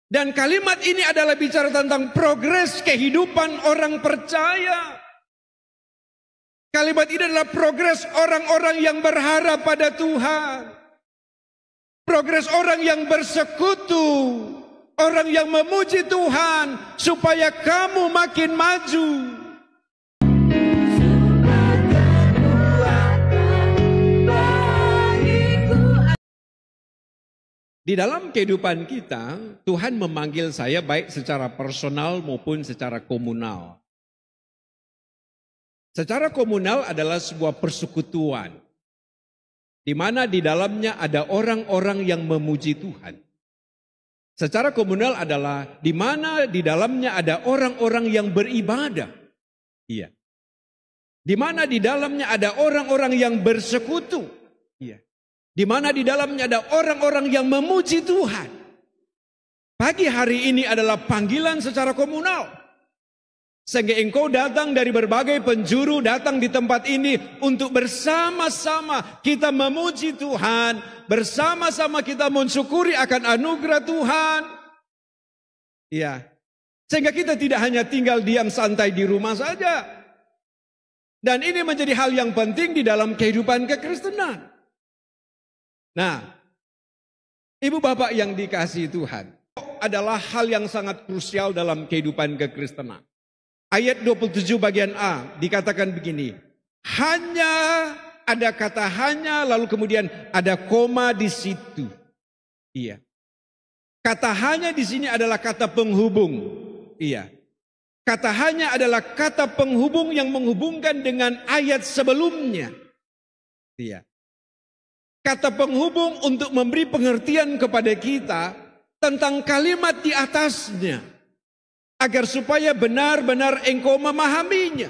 Dan kalimat ini adalah bicara tentang progres kehidupan orang percaya. Kalimat ini adalah progres orang-orang yang berharap pada Tuhan. Progres orang yang bersekutu. Orang yang memuji Tuhan supaya kamu makin maju. Di dalam kehidupan kita, Tuhan memanggil saya baik secara personal maupun secara komunal. Secara komunal adalah sebuah persekutuan, di mana di dalamnya ada orang-orang yang memuji Tuhan. Secara komunal adalah di mana di dalamnya ada orang-orang yang beribadah. Iya. Di mana di dalamnya ada orang-orang yang bersekutu. Iya. Di mana di dalamnya ada orang-orang yang memuji Tuhan. Pagi hari ini adalah panggilan secara komunal. Sehingga engkau datang dari berbagai penjuru, datang di tempat ini untuk bersama-sama kita memuji Tuhan. Bersama-sama kita mensyukuri akan anugerah Tuhan. Ya. Sehingga kita tidak hanya tinggal diam santai di rumah saja. Dan ini menjadi hal yang penting di dalam kehidupan kekristenan. Nah, ibu bapak yang dikasihi Tuhan, adalah hal yang sangat krusial dalam kehidupan kekristenan. Ayat 27 bagian A dikatakan begini, hanya ada kata hanya lalu kemudian ada koma di situ. Iya. Kata hanya di sini adalah kata penghubung. Iya. Kata hanya adalah kata penghubung yang menghubungkan dengan ayat sebelumnya. Iya. Kata penghubung untuk memberi pengertian kepada kita tentang kalimat di atasnya. Agar supaya benar-benar engkau memahaminya.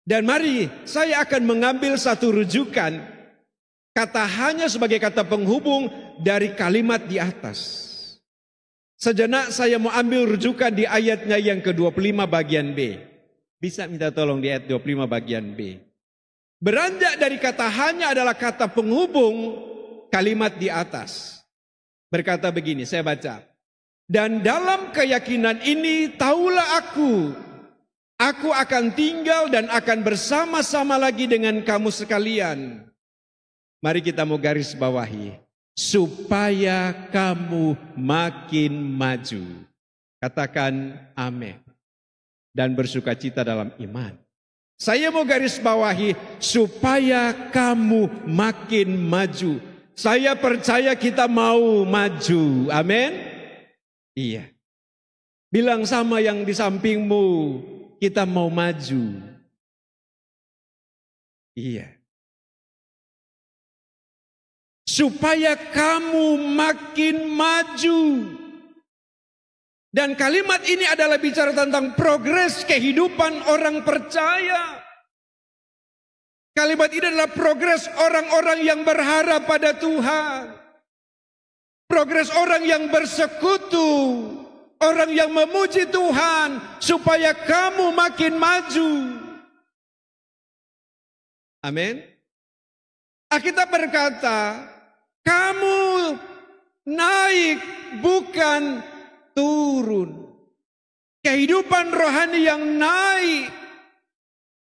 Dan mari saya akan mengambil satu rujukan. Kata hanya sebagai kata penghubung dari kalimat di atas. Sejenak saya mau ambil rujukan di ayatnya yang ke-25 bagian B. Bisa minta tolong di ayat 25 bagian B. Beranjak dari kata hanya adalah kata penghubung kalimat di atas. Berkata begini, saya baca. Dan dalam keyakinan ini taulah aku akan tinggal dan akan bersama-sama lagi dengan kamu sekalian. Mari kita mau garis bawahi. Supaya kamu makin maju. Katakan amin. Dan bersukacita dalam iman. Saya mau garis bawahi supaya kamu makin maju. Saya percaya kita mau maju. Amin. Iya. Bilang sama yang di sampingmu, kita mau maju. Iya. Supaya kamu makin maju. Dan kalimat ini adalah bicara tentang progres kehidupan orang percaya. Kalimat ini adalah progres orang-orang yang berharap pada Tuhan. Progres orang yang bersekutu. Orang yang memuji Tuhan. Supaya kamu makin maju. Amin. Alkitab berkata, kamu naik bukan turun. Kehidupan rohani yang naik.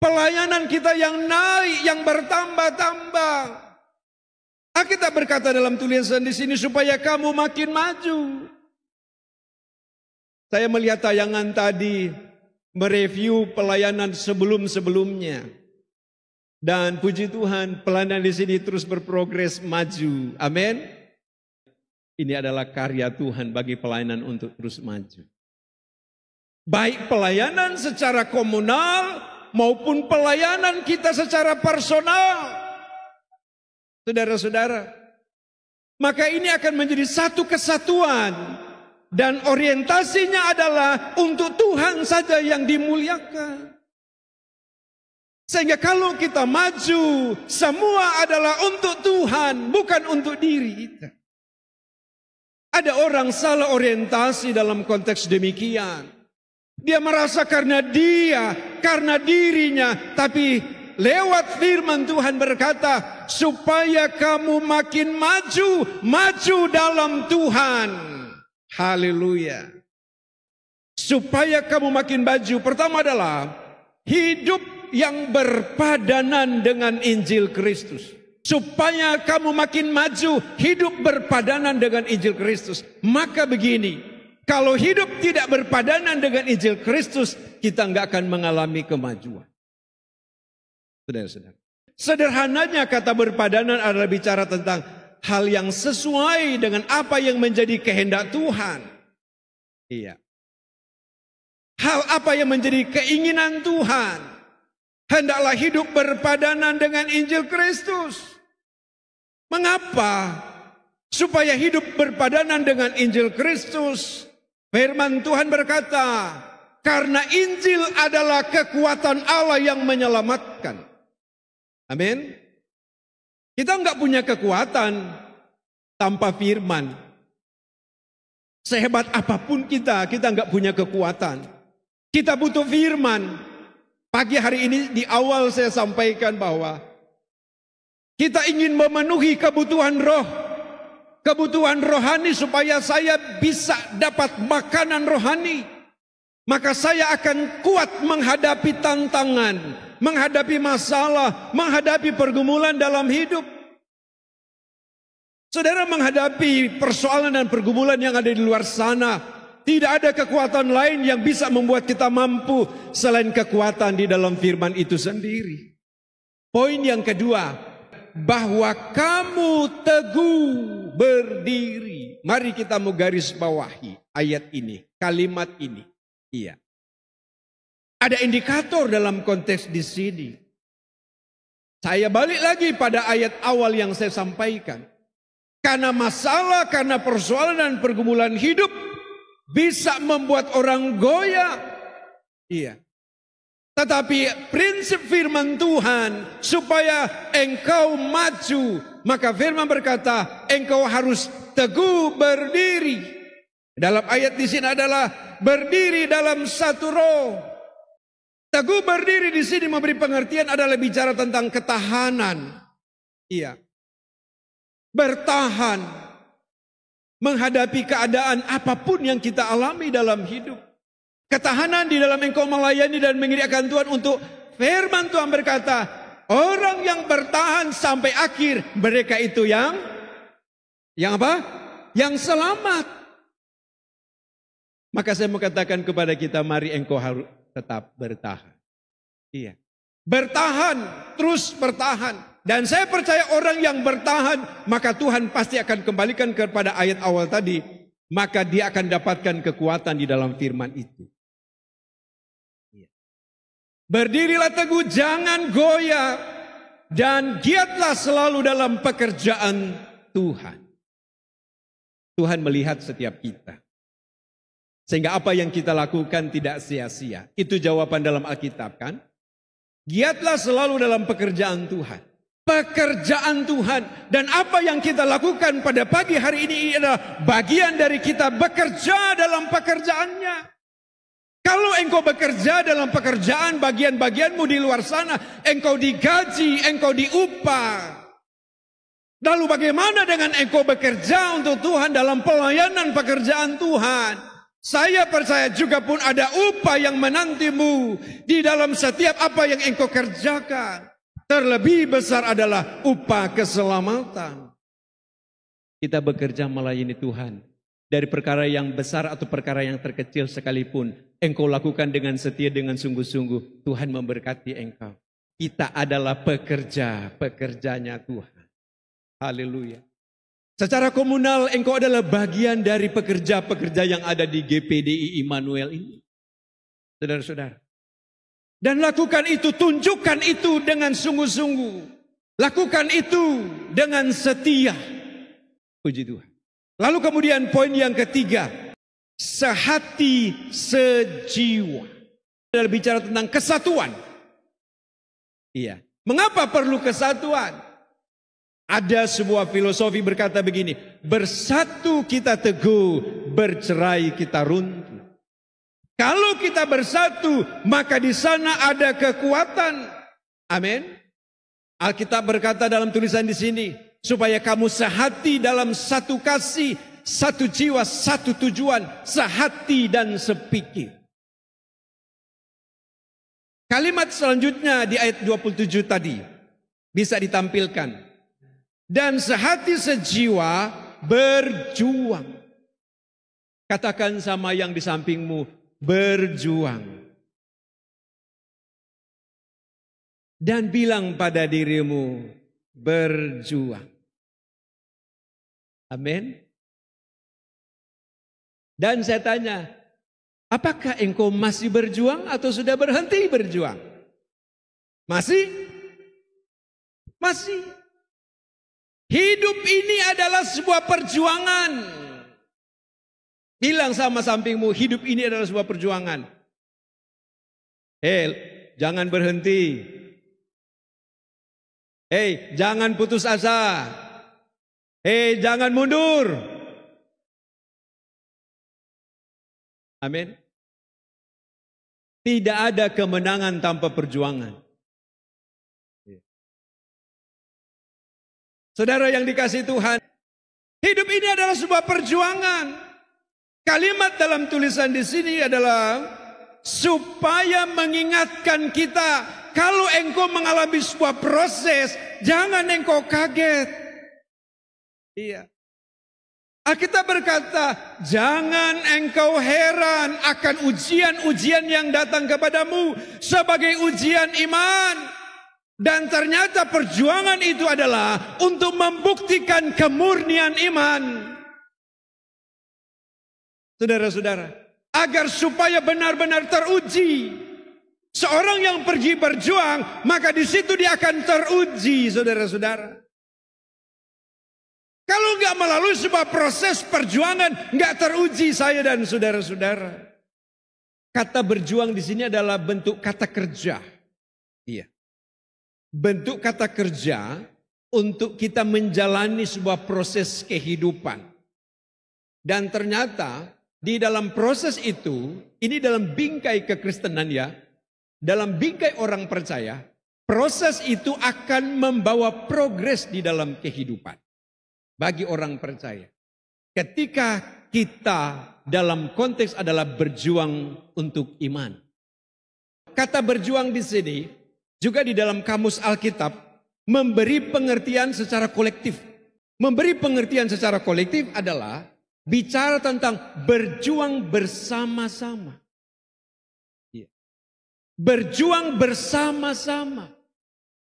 Pelayanan kita yang naik, yang bertambah-tambah. Alkitab berkata dalam tulisan di sini supaya kamu makin maju. Saya melihat tayangan tadi mereview pelayanan sebelum-sebelumnya. Dan puji Tuhan, pelayanan di sini terus berprogres maju. Amin. Ini adalah karya Tuhan bagi pelayanan untuk terus maju. Baik pelayanan secara komunal maupun pelayanan kita secara personal. Saudara-saudara, maka ini akan menjadi satu kesatuan. Dan orientasinya adalah untuk Tuhan saja yang dimuliakan. Sehingga kalau kita maju, semua adalah untuk Tuhan, bukan untuk diri kita. Ada orang salah orientasi dalam konteks demikian. Dia merasa karena dirinya, tapi lewat firman Tuhan berkata, supaya kamu makin maju dalam Tuhan. Haleluya. Supaya kamu makin maju. Pertama adalah hidup yang berpadanan dengan Injil Kristus. Supaya kamu makin maju, hidup berpadanan dengan Injil Kristus. Maka begini, kalau hidup tidak berpadanan dengan Injil Kristus, kita nggak akan mengalami kemajuan. Saudara-saudara. Sederhananya kata berpadanan adalah bicara tentang hal yang sesuai dengan apa yang menjadi kehendak Tuhan. Iya. Hal apa yang menjadi keinginan Tuhan. Hendaklah hidup berpadanan dengan Injil Kristus. Mengapa? Supaya hidup berpadanan dengan Injil Kristus. Firman Tuhan berkata, karena Injil adalah kekuatan Allah yang menyelamatkan. Amin. Kita enggak punya kekuatan tanpa firman. Sehebat apapun kita enggak punya kekuatan. Kita butuh firman. Pagi hari ini di awal saya sampaikan bahwa kita ingin memenuhi kebutuhan roh. Kebutuhan rohani supaya saya bisa dapat makanan rohani. Maka saya akan kuat menghadapi tantangan, menghadapi masalah, menghadapi pergumulan dalam hidup. Saudara, menghadapi persoalan dan pergumulan yang ada di luar sana, tidak ada kekuatan lain yang bisa membuat kita mampu selain kekuatan di dalam firman itu sendiri. Poin yang kedua, bahwa kamu teguh berdiri. Mari kita mau garis bawahi ayat ini, kalimat ini. Iya. Ada indikator dalam konteks di sini. Saya balik lagi pada ayat awal yang saya sampaikan. Karena masalah, karena persoalan dan pergumulan hidup bisa membuat orang goyah. Iya. Tetapi prinsip firman Tuhan supaya engkau maju, maka firman berkata, engkau harus teguh berdiri. Dalam ayat di sini adalah berdiri dalam satu roh. Teguh berdiri di sini memberi pengertian adalah bicara tentang ketahanan. Iya. Bertahan menghadapi keadaan apapun yang kita alami dalam hidup. Ketahanan di dalam engkau melayani dan mengiringi Tuhan untuk firman Tuhan berkata, orang yang bertahan sampai akhir, mereka itu yang apa? Yang selamat. Maka saya mau katakan kepada kita, mari engkau harus tetap bertahan. Iya. Bertahan, terus bertahan. Dan saya percaya orang yang bertahan, maka Tuhan pasti akan kembalikan kepada ayat awal tadi. Maka dia akan dapatkan kekuatan di dalam firman itu. Iya. Berdirilah teguh, jangan goyah. Dan giatlah selalu dalam pekerjaan Tuhan. Tuhan melihat setiap kita. Sehingga apa yang kita lakukan tidak sia-sia. Itu jawaban dalam Alkitab kan? Giatlah selalu dalam pekerjaan Tuhan. Pekerjaan Tuhan. Dan apa yang kita lakukan pada pagi hari ini adalah bagian dari kita bekerja dalam pekerjaannya. Kalau engkau bekerja dalam pekerjaan bagian-bagianmu di luar sana, engkau digaji, engkau diupah. Lalu bagaimana dengan engkau bekerja untuk Tuhan dalam pelayanan pekerjaan Tuhan? Saya percaya juga pun ada upah yang menantimu di dalam setiap apa yang engkau kerjakan. Terlebih besar adalah upah keselamatan. Kita bekerja melayani Tuhan. Dari perkara yang besar atau perkara yang terkecil sekalipun, engkau lakukan dengan setia, dengan sungguh-sungguh. Tuhan memberkati engkau. Kita adalah pekerjanya Tuhan. Haleluya. Secara komunal engkau adalah bagian dari pekerja-pekerja yang ada di GPDI Immanuel ini. Saudara-saudara. Dan lakukan itu, tunjukkan itu dengan sungguh-sungguh. Lakukan itu dengan setia. Puji Tuhan. Lalu kemudian poin yang ketiga. Sehati sejiwa. Adalah bicara tentang kesatuan. Iya. Mengapa perlu kesatuan? Ada sebuah filosofi berkata begini, bersatu kita teguh, bercerai kita runtuh. Kalau kita bersatu, maka di sana ada kekuatan. Amin. Alkitab berkata dalam tulisan di sini, supaya kamu sehati dalam satu kasih satu jiwa, satu tujuan, sehati dan sepikir. Kalimat selanjutnya di ayat 27 tadi bisa ditampilkan. Dan sehati sejiwa berjuang. Katakan sama yang di sampingmu, berjuang. Dan bilang pada dirimu, berjuang. Amin. Dan saya tanya, apakah engkau masih berjuang atau sudah berhenti berjuang? Masih? Masih. Hidup ini adalah sebuah perjuangan. Bilang sama sampingmu, hidup ini adalah sebuah perjuangan. Jangan berhenti. Jangan putus asa. Jangan mundur. Amin. Tidak ada kemenangan tanpa perjuangan. Saudara yang dikasihi Tuhan, hidup ini adalah sebuah perjuangan. Kalimat dalam tulisan di sini adalah supaya mengingatkan kita, kalau engkau mengalami sebuah proses, jangan engkau kaget. Iya. Alkitab berkata, jangan engkau heran akan ujian-ujian yang datang kepadamu sebagai ujian iman. Dan ternyata perjuangan itu adalah untuk membuktikan kemurnian iman. Saudara-saudara, agar supaya benar-benar teruji. Seorang yang pergi berjuang, maka di situ dia akan teruji, saudara-saudara. Kalau nggak melalui sebuah proses perjuangan, nggak teruji saya dan saudara-saudara. Kata berjuang di sini adalah bentuk kata kerja. Iya. Bentuk kata kerja untuk kita menjalani sebuah proses kehidupan. Dan ternyata di dalam proses itu, ini dalam bingkai kekristenan ya, dalam bingkai orang percaya, proses itu akan membawa progres di dalam kehidupan. Bagi orang percaya. Ketika kita dalam konteks adalah berjuang untuk iman. Kata berjuang di sini juga di dalam kamus Alkitab memberi pengertian secara kolektif. Memberi pengertian secara kolektif adalah bicara tentang berjuang bersama-sama. Berjuang bersama-sama.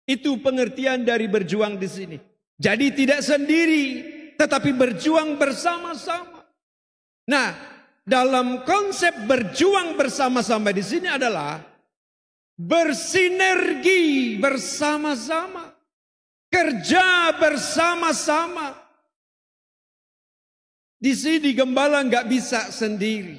Itu pengertian dari berjuang di sini. Jadi tidak sendiri, tetapi berjuang bersama-sama. Nah, dalam konsep berjuang bersama-sama di sini adalah bersinergi bersama-sama, kerja bersama-sama. Di sini gembala nggak bisa sendiri,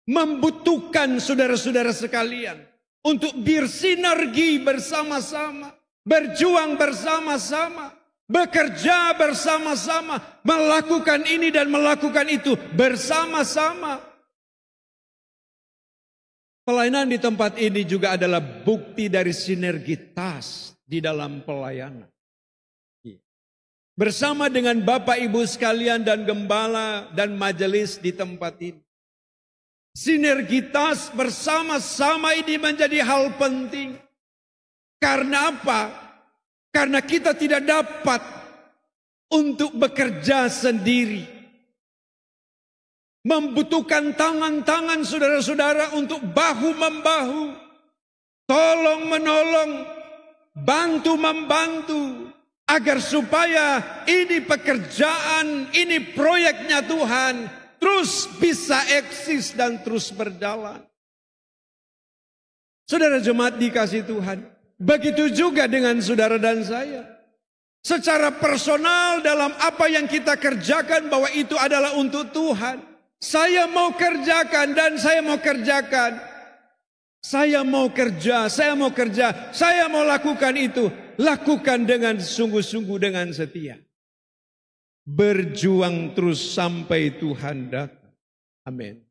membutuhkan saudara-saudara sekalian untuk bersinergi bersama-sama, berjuang bersama-sama, bekerja bersama-sama, melakukan ini dan melakukan itu bersama-sama. Pelayanan di tempat ini juga adalah bukti dari sinergitas di dalam pelayanan. Bersama dengan Bapak Ibu sekalian dan gembala dan majelis di tempat ini. Sinergitas bersama-sama ini menjadi hal penting. Karena apa? Karena kita tidak dapat untuk bekerja sendiri. Membutuhkan tangan-tangan saudara-saudara untuk bahu-membahu. Tolong-menolong. Bantu-membantu. Agar supaya ini pekerjaan, ini proyeknya Tuhan. Terus bisa eksis dan terus berjalan. Saudara jemaat dikasih Tuhan. Begitu juga dengan saudara dan saya. Secara personal dalam apa yang kita kerjakan bahwa itu adalah untuk Tuhan. Saya mau kerjakan dan saya mau kerjakan. Saya mau kerja, saya mau kerja, saya mau lakukan itu. Lakukan dengan sungguh-sungguh dengan setia. Berjuang terus sampai Tuhan datang. Amin.